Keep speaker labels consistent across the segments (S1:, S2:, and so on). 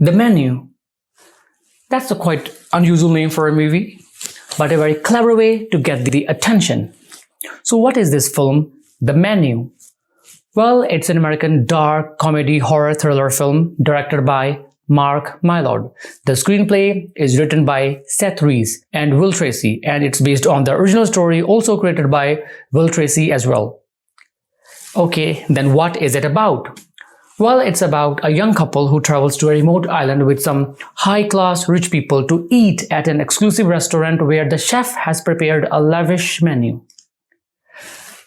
S1: The Menu. That's a quite unusual name for a movie, but a very clever way to get the attention. So what is this film, The Menu? Well, it's an American dark comedy horror thriller film directed by Mark Mylod. The screenplay is written by Seth Reese and Will Tracy, and it's based on the original story also created by Will Tracy as well. Okay, then what is it about? Well, it's about a young couple who travels to a remote island with some high-class rich people to eat at an exclusive restaurant where the chef has prepared a lavish menu.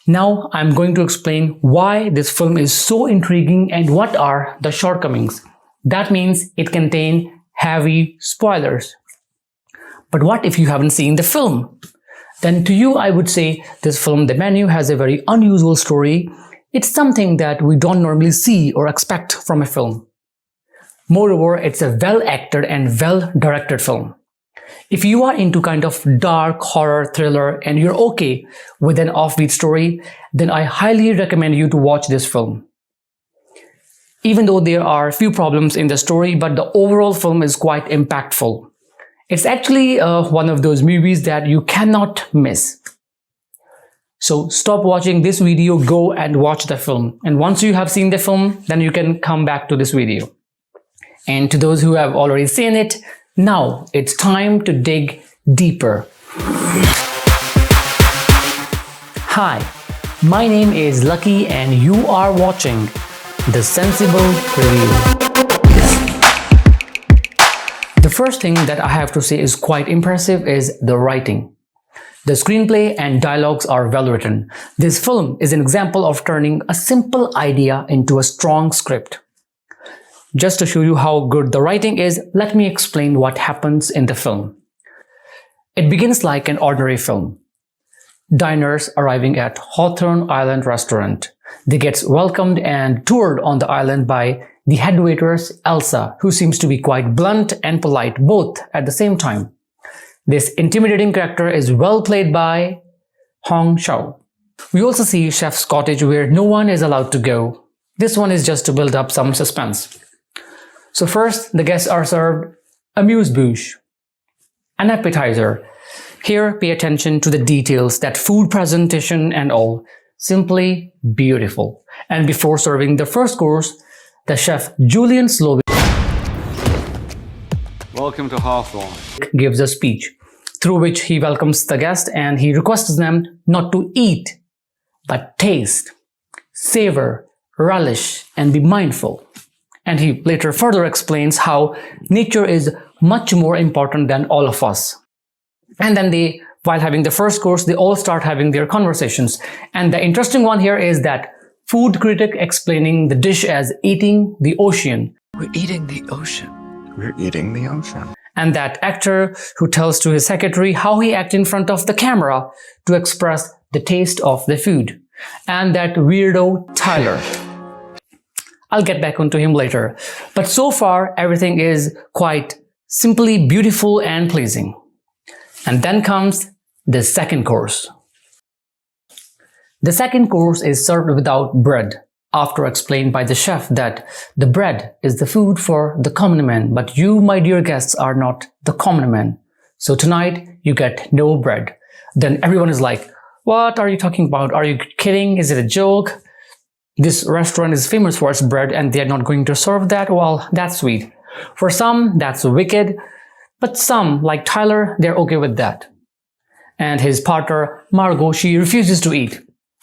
S1: Now, I'm going to explain why this film is so intriguing and what are the shortcomings. That means it contains heavy spoilers. But what if you haven't seen the film? Then to you, I would say this film, The Menu, has a very unusual story. It's something that we don't normally see or expect from a film. Moreover, it's a well-acted and well-directed film. If you are into kind of dark horror thriller and you're okay with an offbeat story, then I highly recommend you to watch this film. Even though there are a few problems in the story, but the overall film is quite impactful. It's actually one of those movies that you cannot miss. So stop watching this video, go and watch the film. And once you have seen the film, then you can come back to this video. And to those who have already seen it, now it's time to dig deeper. Hi, my name is Lucky and you are watching The Sensible Review. The first thing that I have to say is quite impressive is the writing. The screenplay and dialogues are well written. This film is an example of turning a simple idea into a strong script. Just to show you how good the writing is, let me explain what happens in the film. It begins like an ordinary film. Diners arriving at Hawthorne Island restaurant. They get welcomed and toured on the island by the head waitress Elsa, who seems to be quite blunt and polite both at the same time. This intimidating character is well played by Hong Shao. We also see Chef's cottage where no one is allowed to go. This one is just to build up some suspense. So first, the guests are served amuse-bouche, an appetizer. Here, pay attention to the details, that food presentation and all. Simply beautiful. And before serving the first course, the chef Julian Slovic
S2: Welcome to Hawthorne.
S1: gives a speech through which he welcomes the guest and he requests them not to eat, but taste, savor, relish, and be mindful. And he later further explains how nature is much more important than all of us. And then while having the first course, they all start having their conversations. And the interesting one here is that food critic explaining the dish as eating the ocean.
S3: We're eating the ocean.
S4: We're eating the ocean.
S1: And that actor who tells to his secretary how he acts in front of the camera to express the taste of the food. And that weirdo Tyler. I'll get back onto him later. But so far, everything is quite simply beautiful and pleasing. And then comes the second course. The second course is served without bread, after explained by the chef that the bread is the food for the common man, but you, my dear guests, are not the common man. So tonight, you get no bread. Then everyone is like, what are you talking about? Are you kidding? Is it a joke? This restaurant is famous for its bread and they're not going to serve that? Well, that's sweet. For some, that's wicked. But some, like Tyler, they're okay with that. And his partner, Margot, she refuses to eat.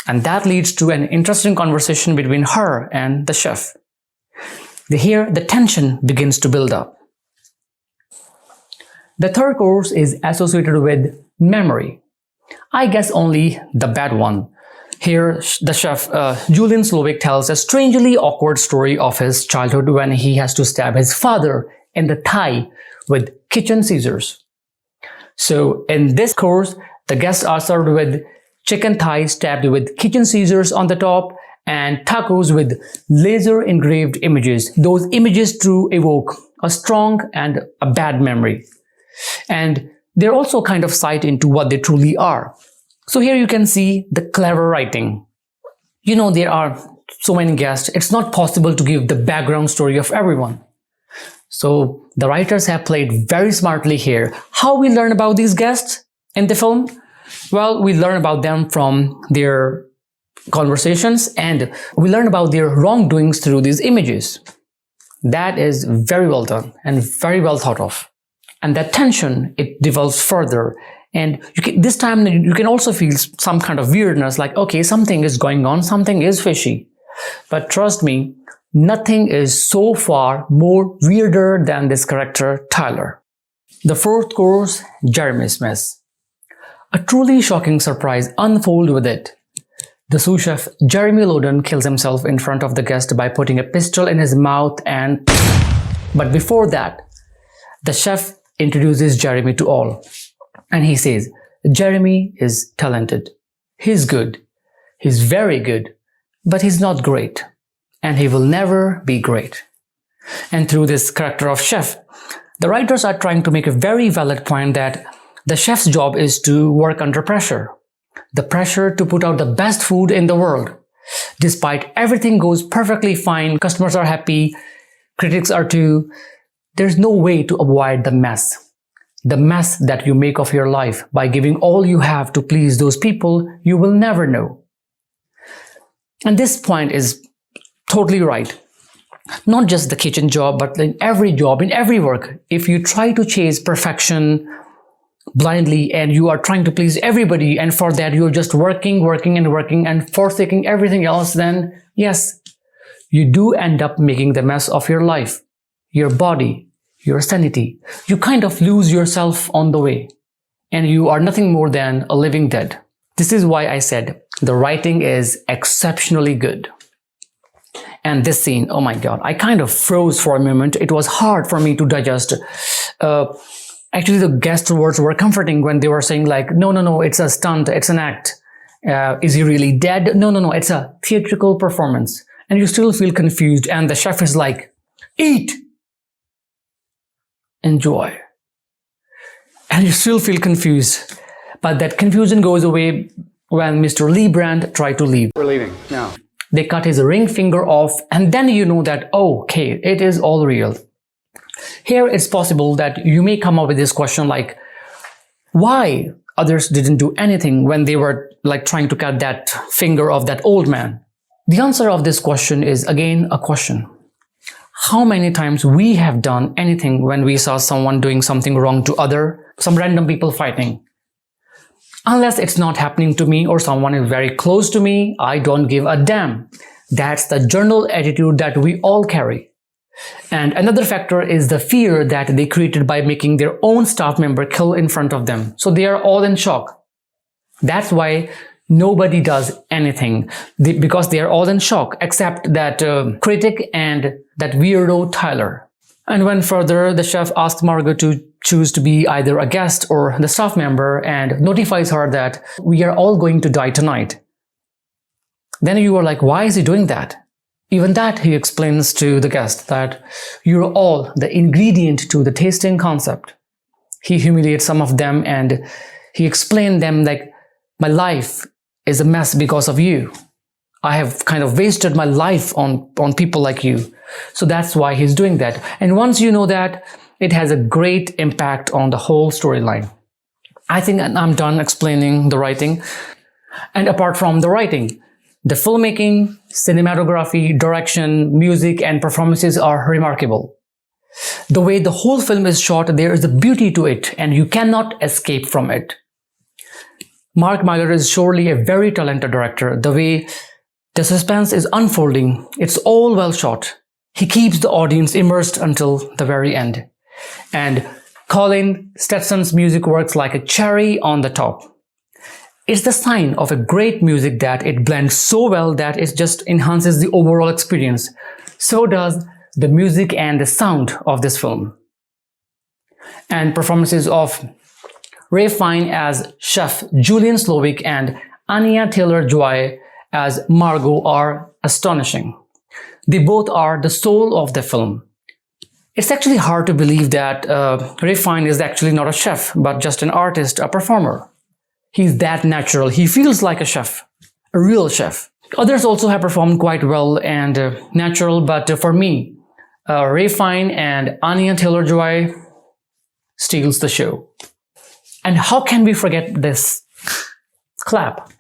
S1: And that leads to an interesting conversation between her and the chef. Here, the tension begins to build up. The third course is associated with memory. I guess only the bad one. Here, the chef, Julian Slovic, tells a strangely awkward story of his childhood when he has to stab his father in the thigh with kitchen scissors. So in this course, the guests are served with chicken thighs stabbed with kitchen scissors on the top and tacos with laser engraved images. Those images to evoke a strong and a bad memory. And they're also kind of sight into what they truly are. So here you can see the clever writing. You know, there are so many guests, it's not possible to give the background story of everyone. So the writers have played very smartly here. How we learn about these guests in the film? Well, we learn about them from their conversations, and we learn about their wrongdoings through these images. That is very well done and very well thought of. And that tension, it develops further. And this time you can also feel some kind of weirdness, like, okay, something is going on, something is fishy. But trust me, nothing is so far more weirder than this character, Tyler. The fourth course, Jeremy's mess. A truly shocking surprise unfolds with it. The sous chef, Jeremy Loden, kills himself in front of the guest by putting a pistol in his mouth and... But before that, the chef introduces Jeremy to all. And he says, Jeremy is talented. He's good. He's very good. But he's not great. And he will never be great. And through this character of chef, the writers are trying to make a very valid point that the chef's job is to work under pressure. The pressure to put out the best food in the world. Despite everything goes perfectly fine, customers are happy, critics are too, there's no way to avoid the mess. The mess that you make of your life by giving all you have to please those people you will never know. And this point is totally right. Not just the kitchen job, but in every job, in every work. If you try to chase perfection blindly and you are trying to please everybody, and for that you're just working and forsaking everything else, then yes, you do end up making the mess of your life, your body, your sanity. You kind of lose yourself on the way, and you are nothing more than a living dead. This is why I said the writing is exceptionally good. And this scene, oh my God, I kind of froze for a moment. It was hard for me to digest. Actually, the guest words were comforting when they were saying like, no, it's a stunt, it's an act. Is he really dead? No, it's a theatrical performance. And you still feel confused, and the chef is like, eat, enjoy. And you still feel confused. But that confusion goes away when Mr. Lee Brand tried to leave.
S2: We're leaving now.
S1: They cut his ring finger off, and then you know that, okay, it is all real. Here it's possible that you may come up with this question like, why others didn't do anything when they were like trying to cut that finger of that old man? The answer of this question is again a question. How many times we have done anything when we saw someone doing something wrong to some random people fighting? Unless it's not happening to me or someone is very close to me, I don't give a damn. That's the general attitude that we all carry. And another factor is the fear that they created by making their own staff member kill in front of them. So they are all in shock. That's why nobody does anything, because they are all in shock, except that critic and that weirdo Tyler. And when further the chef asks Margot to choose to be either a guest or the staff member and notifies her that we are all going to die tonight, then you are like, why is he doing that? Even that he explains to the guest that you're all the ingredient to the tasting concept. He humiliates some of them and he explained them like, my life is a mess because of you. I have kind of wasted my life on people like you. So that's why he's doing that. And once you know that, it has a great impact on the whole storyline. I think I'm done explaining the writing. And apart from the writing, the filmmaking, cinematography, direction, music, and performances are remarkable. The way the whole film is shot, there is a beauty to it, and you cannot escape from it. Mark Mylod is surely a very talented director. The way the suspense is unfolding, it's all well shot. He keeps the audience immersed until the very end. And Colin Stetson's music works like a cherry on the top. It's the sign of a great music that it blends so well that it just enhances the overall experience. So does the music and the sound of this film. And performances of Ralph Fiennes as Chef Julian Slovic and Anya Taylor-Joy as Margot are astonishing. They both are the soul of the film. It's actually hard to believe that Ralph Fiennes is actually not a chef, but just an artist, a performer. He's that natural. He feels like a chef, a real chef. Others also have performed quite well and natural, but for me, Ray Fiennes and Anya Taylor-Joy steals the show. And how can we forget this clap?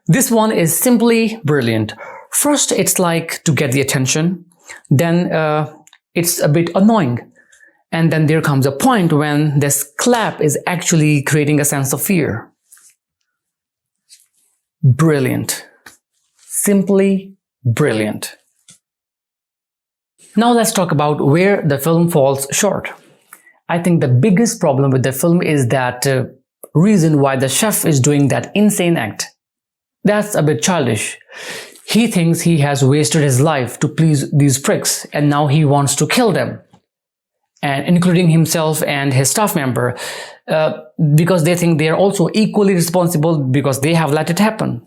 S1: This one is simply brilliant. First, it's like to get the attention. Then it's a bit annoying. And then there comes a point when this clap is actually creating a sense of fear. Brilliant. Simply brilliant. Now let's talk about where the film falls short. I think the biggest problem with the film is that reason why the chef is doing that insane act. That's a bit childish. He thinks he has wasted his life to please these pricks and now he wants to kill them. And including himself and his staff member because they think they are also equally responsible because they have let it happen.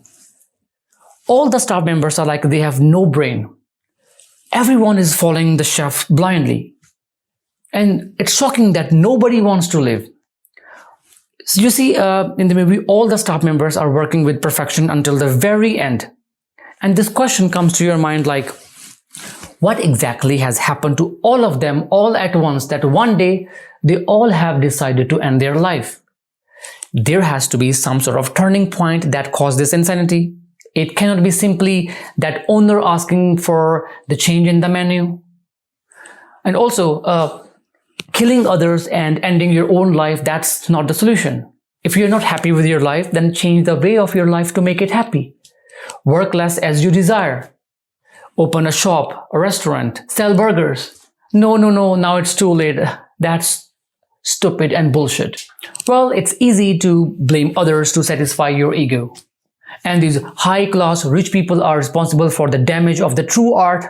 S1: All the staff members are like they have no brain. Everyone is following the chef blindly. And it's shocking that nobody wants to live. So you see, in the movie, all the staff members are working with perfection until the very end. And this question comes to your mind like, what exactly has happened to all of them all at once that one day they all have decided to end their life? There has to be some sort of turning point that caused this insanity. It cannot be simply that owner asking for the change in the menu. And also, killing others and ending your own life, that's not the solution. If you're not happy with your life, then change the way of your life to make it happy. Work less as you desire. Open a shop, a restaurant, sell burgers. No, now it's too late. That's stupid and bullshit. Well, it's easy to blame others to satisfy your ego. And these high-class rich people are responsible for the damage of the true art.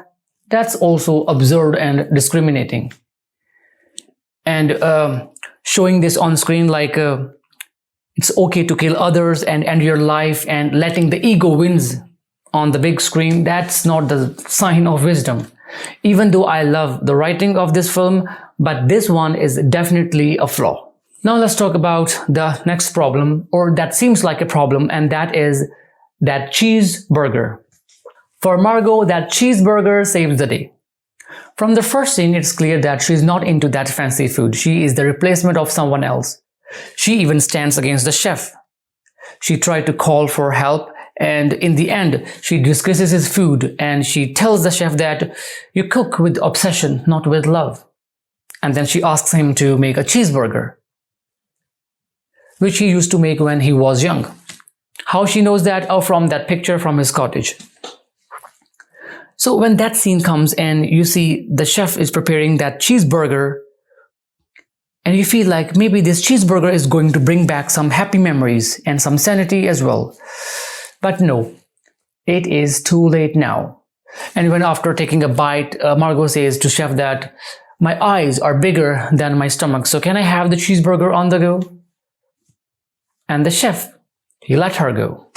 S1: That's also absurd and discriminating. And showing this on screen like it's okay to kill others and end your life and letting the ego wins on the big screen, that's not the sign of wisdom. Even though I love the writing of this film, but this one is definitely a flaw. Now let's talk about the next problem, or that seems like a problem, and that is that cheeseburger. For Margot, that cheeseburger saves the day. From the first scene, it's clear that she's not into that fancy food. She is the replacement of someone else. She even stands against the chef. She tried to call for help, and in the end, she discusses his food and she tells the chef that you cook with obsession, not with love. And then she asks him to make a cheeseburger, which he used to make when he was young. How she knows that? Oh, from that picture from his cottage. So when that scene comes and you see the chef is preparing that cheeseburger, and you feel like maybe this cheeseburger is going to bring back some happy memories and some sanity as well. But no, it is too late now. And when after taking a bite, Margot says to chef that my eyes are bigger than my stomach, so can I have the cheeseburger on the go? And the chef, he let her go.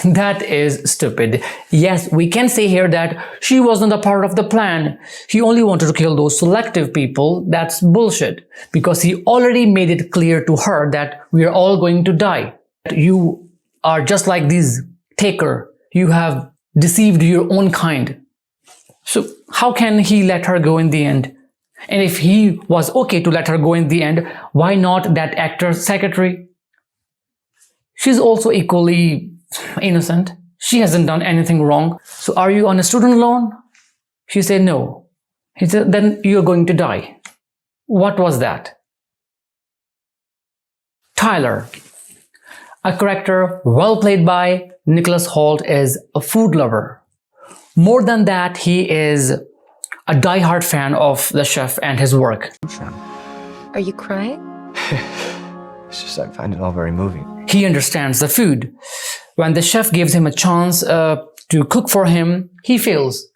S1: That is stupid. Yes, we can say here that she wasn't a part of the plan. He only wanted to kill those selective people. That's bullshit. Because he already made it clear to her that we are all going to die. You are just like these taker. You have deceived your own kind. So how can he let her go in the end? And if he was okay to let her go in the end, why not that actor's secretary? She's also equally innocent. She hasn't done anything wrong. So are you on a student loan? She said no. He said, then you're going to die. What was that? Tyler, a character well played by Nicholas Hoult, is a food lover. More than that, he is a die-hard fan of the chef and his work.
S2: Are you crying?
S4: It's just I find it all very moving.
S1: He understands the food. When the chef gives him a chance to cook for him, he fails.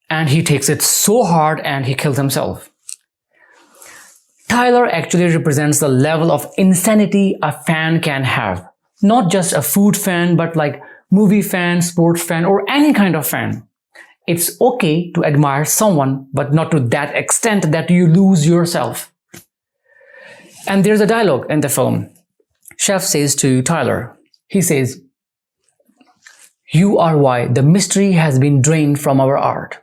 S1: And he takes it so hard and he kills himself. Tyler actually represents the level of insanity a fan can have. Not just a food fan, but like movie fan, sports fan, or any kind of fan. It's okay to admire someone, but not to that extent that you lose yourself. And there's a dialogue in the film. Chef says to Tyler, he says, "You are why the mystery has been drained from our art."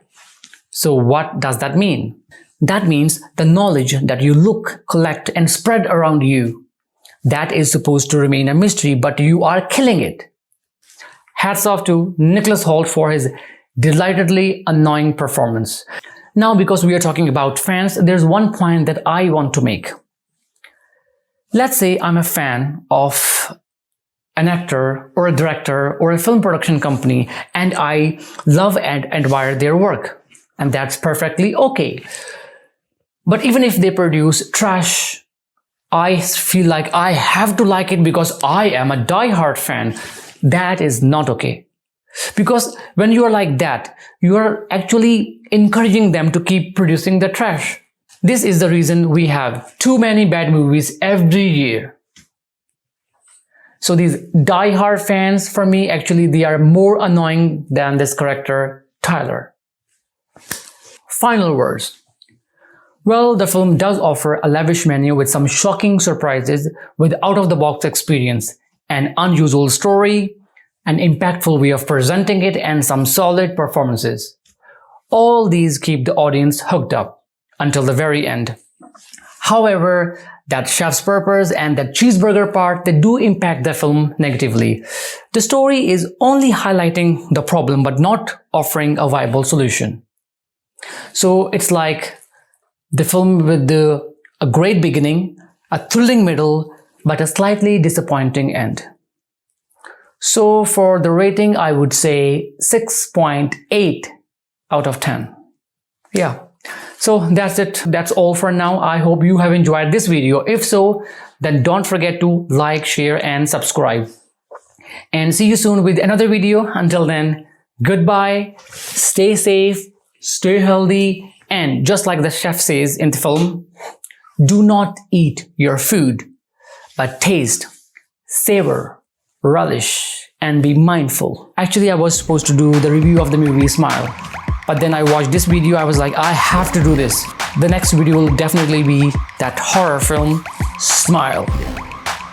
S1: So what does that mean? That means the knowledge that you look, collect, and spread around you. That is supposed to remain a mystery, but you are killing it. Hats off to Nicholas Hoult for his delightedly annoying performance. Now, because we are talking about fans, there's one point that I want to make. Let's say I'm a fan of an actor or a director or a film production company, and I love and admire their work. And that's perfectly okay. But even if they produce trash, I feel like I have to like it because I am a die-hard fan. That is not okay. Because when you are like that, you are actually encouraging them to keep producing the trash. This is the reason we have too many bad movies every year. So these die-hard fans, for me, actually, they are more annoying than this character, Tyler. Final words. Well, the film does offer a lavish menu with some shocking surprises, with out-of-the-box experience, an unusual story, an impactful way of presenting it, and some solid performances. All these keep the audience hooked up until the very end. However, that chef's purpose and that cheeseburger part, they do impact the film negatively. The story is only highlighting the problem but not offering a viable solution. So it's like the film with a great beginning, a thrilling middle, but a slightly disappointing end. So for the rating, I would say 6.8 out of 10. Yeah. So that's it. That's all for now. I hope you have enjoyed this video. If so, then don't forget to like, share, and subscribe. And see you soon with another video. Until then, goodbye, stay safe, stay healthy, and just like the chef says in the film, do not eat your food, but taste, savor, relish, and be mindful. Actually, I was supposed to do the review of the movie Smile. But then I watched this video, I was like, I have to do this. The next video will definitely be that horror film, Smile.